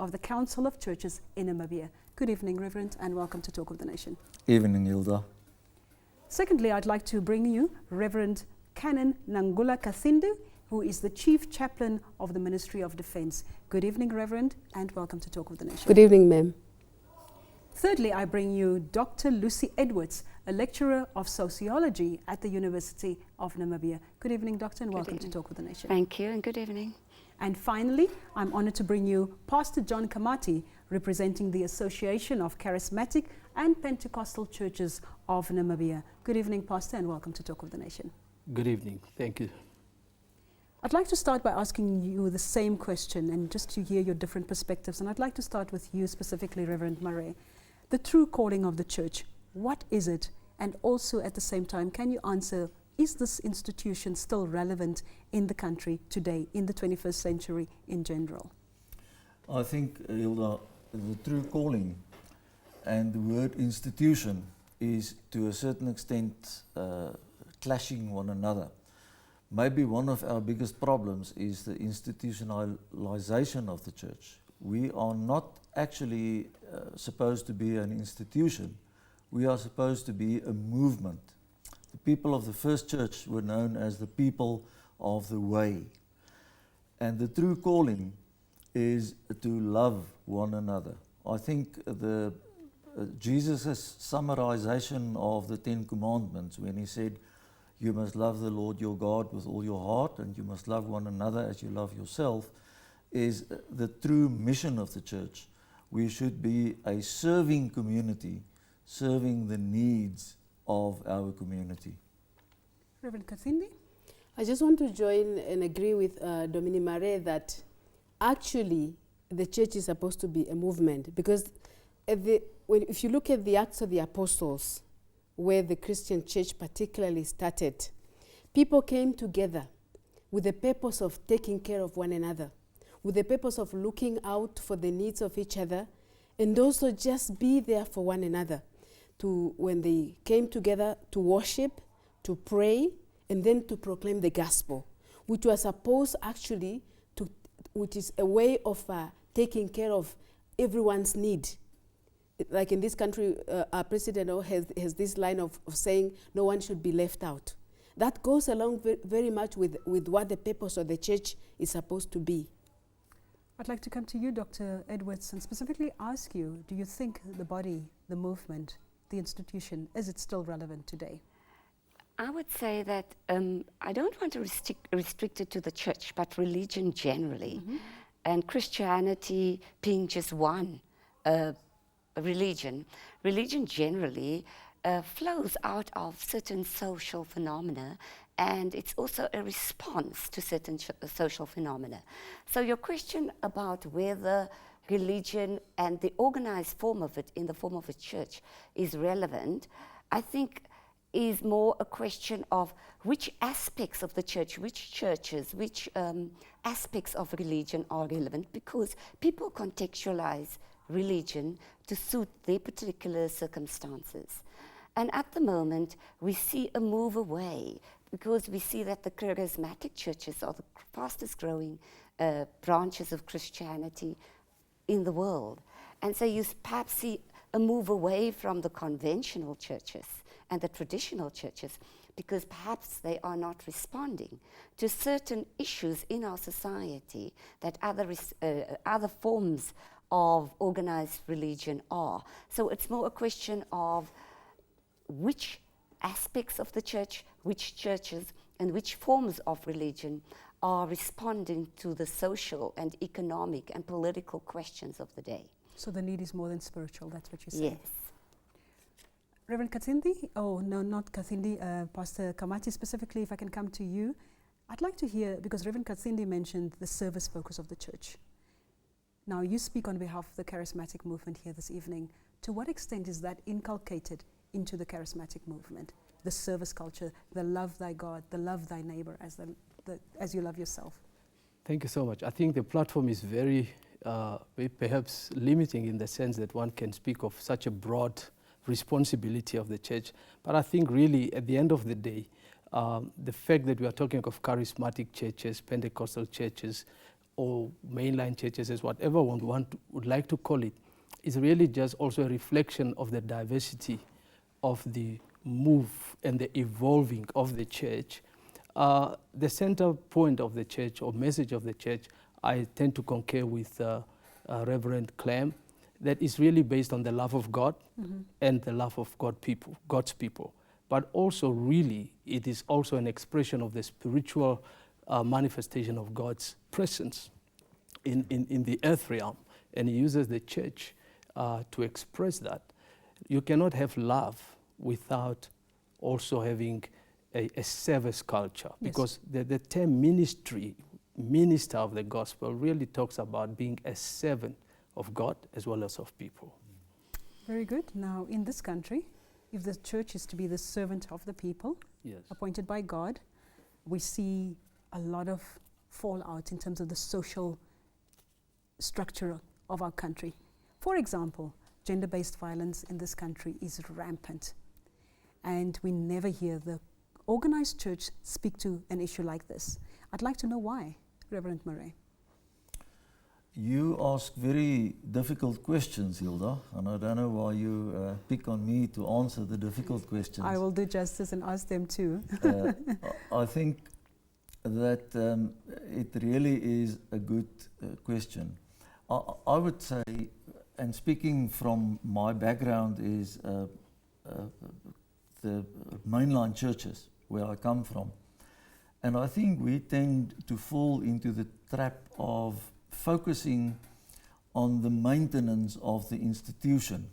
of the Council of Churches in Namibia. Good evening, Reverend, and welcome to Talk of the Nation. Evening, Hilda. Secondly, I'd like to bring you Reverend Canon Nangula Kathindu, who is the Chief Chaplain of the Ministry of Defence. Good evening, Reverend, and welcome to Talk of the Nation. Good evening, ma'am. Thirdly, I bring you Dr. Lucy Edwards, a lecturer of sociology at the University of Namibia. Good evening, Doctor, and welcome to Talk of the Nation. Thank you, and good evening. And finally, I'm honored to bring you Pastor John Kamati, representing the Association of Charismatic and Pentecostal Churches of Namibia. Good evening, Pastor, and welcome to Talk of the Nation. Good evening. Thank you. I'd like to start by asking you the same question and just to hear your different perspectives. And I'd like to start with you specifically, Reverend Murray. The true calling of the church, what is it? And also at the same time, can you answer, is this institution still relevant in the country today, in the 21st century in general? I think, Hilda, the true calling and the word institution is to a certain extent clashing one another. Maybe one of our biggest problems is the institutionalization of the church. We are not actually supposed to be an institution. We are supposed to be a movement. The people of the first church were known as the people of the way. And the true calling is to love one another. I think the Jesus' summarization of the Ten Commandments, when he said, you must love the Lord your God with all your heart, and you must love one another as you love yourself, is the true mission of the church. We should be a serving community, serving the needs of our community. Reverend Kathindu? I just want to join and agree with Dominique Marais that actually the church is supposed to be a movement, because if you look at the Acts of the Apostles, where the Christian church particularly started, people came together with the purpose of taking care of one another, with the purpose of looking out for the needs of each other, and also just be there for one another. When they came together to worship, to pray, and then to proclaim the gospel, which was supposed actually which is a way of taking care of everyone's need. Like in this country, our president has this line of saying no one should be left out. That goes along very much with what the purpose of the church is supposed to be. I'd like to come to you, Dr. Edwards, and specifically ask you, do you think the body, the movement, the institution, is it still relevant today? I would say that I don't want to restrict it to the church, but religion generally, and Christianity being just one religion. Religion generally flows out of certain social phenomena, and it's also a response to certain social phenomena. So your question about whether religion and the organized form of it in the form of a church is relevant, I think is more a question of which aspects of the church, which churches, which aspects of religion are relevant, because people contextualize religion to suit their particular circumstances. And at the moment, we see a move away, because we see that the charismatic churches are the fastest growing branches of Christianity in the world. And so you perhaps see a move away from the conventional churches and the traditional churches, because perhaps they are not responding to certain issues in our society that other forms of organized religion are. So it's more a question of which aspects of the church, which churches, and which forms of religion are responding to the social and economic and political questions of the day. So the need is more than spiritual, that's what you're saying? Yes. Reverend Kathindu, not Kathindu, Pastor Kamati specifically, if I can come to you. I'd like to hear, because Reverend Kathindu mentioned the service focus of the church. Now, you speak on behalf of the charismatic movement here this evening. To what extent is that inculcated into the charismatic movement? The service culture, the love thy God, the love thy neighbor as you love yourself. Thank you so much. I think the platform is very perhaps limiting in the sense that one can speak of such a broad responsibility of the church. But I think really at the end of the day, the fact that we are talking of charismatic churches, Pentecostal churches, or mainline churches, as whatever one would like to call it, is really just also a reflection of the diversity of the move and the evolving of the church. The center point of the church or message of the church, I tend to concur with Reverend Clem, that is really based on the love of God and the love of God's people. But also really, it is also an expression of the spiritual manifestation of God's presence in the earth realm. And he uses the church to express that. You cannot have love without also having a service culture. Yes. Because the term minister of the gospel really talks about being a servant of God as well as of people. Very good. Now, in this country, if the church is to be the servant of the people, Yes. appointed by God, we see a lot of fallout in terms of the social structure of our country. For example, gender-based violence in this country is rampant, and we never hear the organized church speak to an issue like this. I'd like to know why, Reverend Murray. You ask very difficult questions, Hilda, and I don't know why you pick on me to answer the difficult questions. I will do justice and ask them too. I think that it really is a good question. I would say, and speaking from my background is the mainline churches where I come from, and I think we tend to fall into the trap of focusing on the maintenance of the institution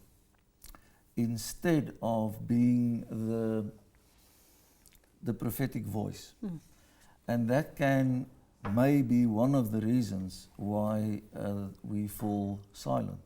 instead of being the prophetic voice. And that may be one of the reasons why we fall silent.